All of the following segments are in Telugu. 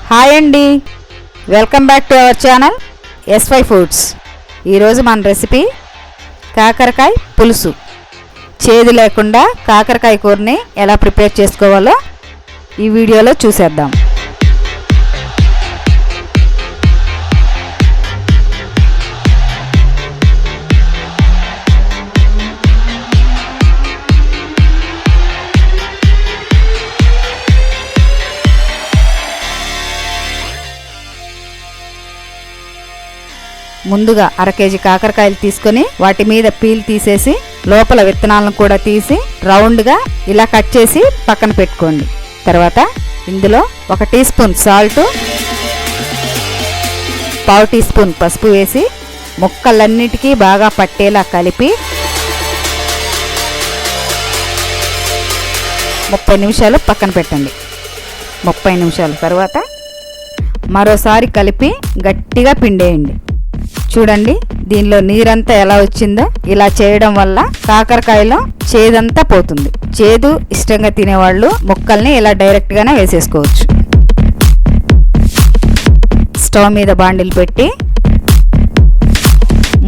హాయ్ అండి, welcome back to our channel SY foods. ఈరోజు మన రెసిపీ కాకరకాయ పులుసు. చేదు లేకుండా కాకరకాయ కూరని ఎలా ప్రిపేర్ చేసుకోవాలో ఈ వీడియోలో చూసేద్దాం. ముందుగా అర కేజీ కాకరకాయలు తీసుకొని వాటి మీద పీల్ తీసేసి లోపల విత్తనాలను కూడా తీసి రౌండ్గా ఇలా కట్ చేసి పక్కన పెట్టుకోండి. తర్వాత ఇందులో 1 టీ స్పూన్ సాల్ట్, పావు టీ స్పూన్ పసుపు వేసి ముక్కలన్నిటికీ బాగా పట్టేలా కలిపి 30 నిమిషాలు పక్కన పెట్టండి. 30 నిమిషాల తర్వాత మరోసారి కలిపి గట్టిగా పిండేయండి. చూడండి దీనిలో నీరంతా ఎలా వచ్చిందో. ఇలా చేయడం వల్ల కాకరకాయలో చేదంతా పోతుంది. చేదు ఇష్టంగా తినేవాళ్ళు ముక్కల్ని ఇలా డైరెక్ట్గానే వేసేసుకోవచ్చు. స్టవ్ మీద బాండిల్ పెట్టి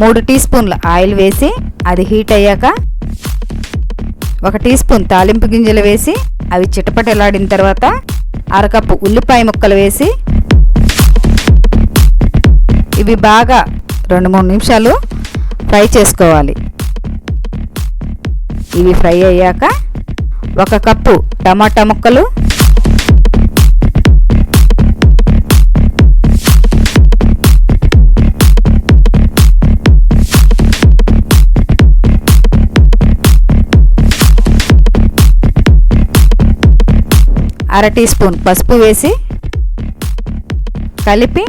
3 టీ స్పూన్ల ఆయిల్ వేసి అది హీట్ అయ్యాక 1 టీ స్పూన్ తాలింపు గింజలు వేసి అవి చిటపటలాడిన తర్వాత అరకప్పు ఉల్లిపాయ ముక్కలు వేసి ఇవి బాగా 2-3 నిమిషాలు ఫ్రై చేసుకోవాలి. ఇవి ఫ్రై అయ్యాక 1 కప్పు టమాటా ముక్కలు, అర టీ స్పూన్ పసుపు వేసి కలిపి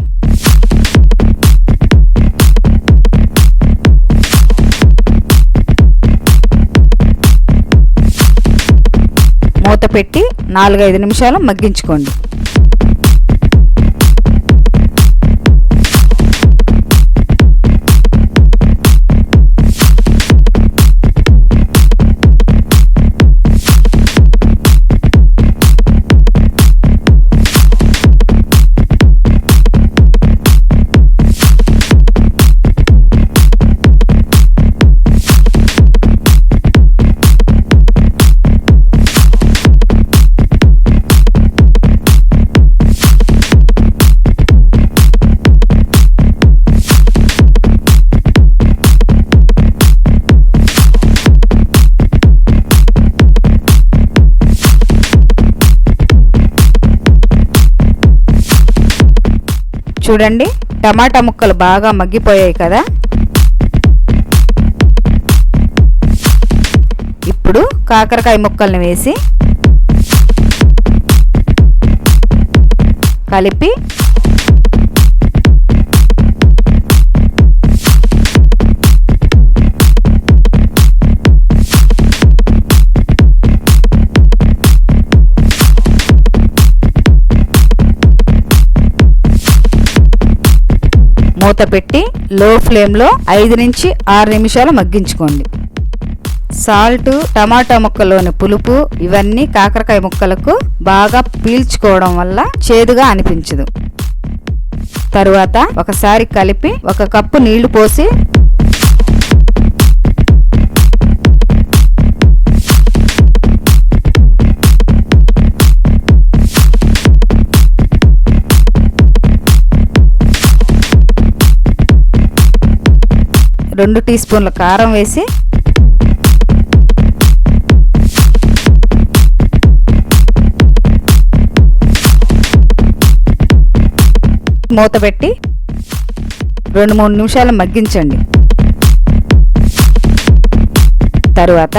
మూత పెట్టి 4-5 నిమిషాలు మగ్గించుకోండి. చూడండి టమాటా ముక్కలు బాగా మగ్గిపోయాయి కదా. ఇప్పుడు కాకరకాయ ముక్కల్ని వేసి కలిపి మూత పెట్టి లో ఫ్లేమ్లో 5-6 నిమిషాలు మగ్గించుకోండి. సాల్ట్, టమాటా ముక్కలోని పులుపు ఇవన్నీ కాకరకాయ ముక్కలకు బాగా పీల్చుకోవడం వల్ల చేదుగా అనిపించదు. తరువాత ఒకసారి కలిపి 1 కప్పు నీళ్లు పోసి రెండు టీ స్పూన్ల కారం వేసి మూత పెట్టి 2-3 నిమిషాలు మగ్గించండి. తరువాత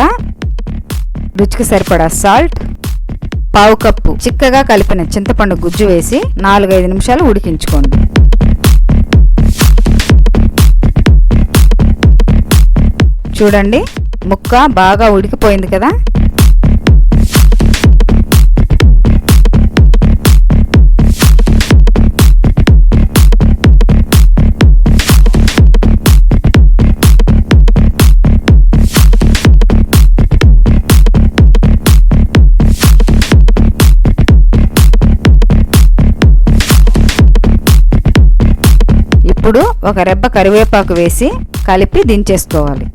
రుచికి సరిపడా సాల్ట్, పావు కప్పు చిక్కగా కలిపిన చింతపండు గుజ్జు వేసి 4-5 నిమిషాలు ఉడికించుకోండి. చూడండి ముక్క బాగా ఉడికిపోయింది కదా. ఇప్పుడు ఒక రెబ్బ కరివేపాకు వేసి కలిపి దించేసుకోవాలి.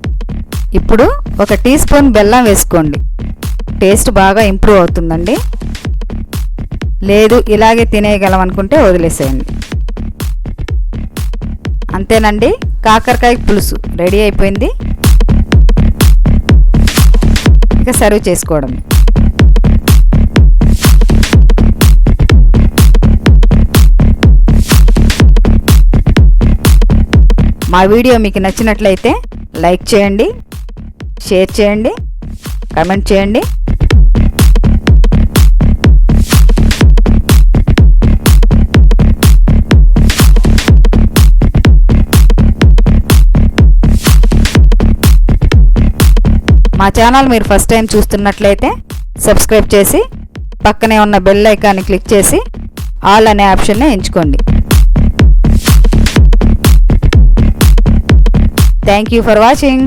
ఇప్పుడు ఒక టీ స్పూన్ బెల్లం వేసుకోండి. టేస్ట్ బాగా ఇంప్రూవ్ అవుతుందండి. లేదు ఇలాగే తినేయగలం అనుకుంటే వదిలేసేయండి. అంతేనండి, కాకరకాయ పులుసు రెడీ అయిపోయింది. ఇక సర్వ్ చేసుకోవడం. మా వీడియో మీకు నచ్చినట్లయితే లైక్ చేయండి, షేర్ చేయండి, కామెంట్ చేయండి. మా ఛానల్ మీరు ఫస్ట్ టైం చూస్తున్నట్లయితే సబ్స్క్రైబ్ చేసి పక్కనే ఉన్న బెల్ ఐకాన్ని క్లిక్ చేసి ఆల్ అనే ఆప్షన్ని ఎంచుకోండి. Thank you for watching.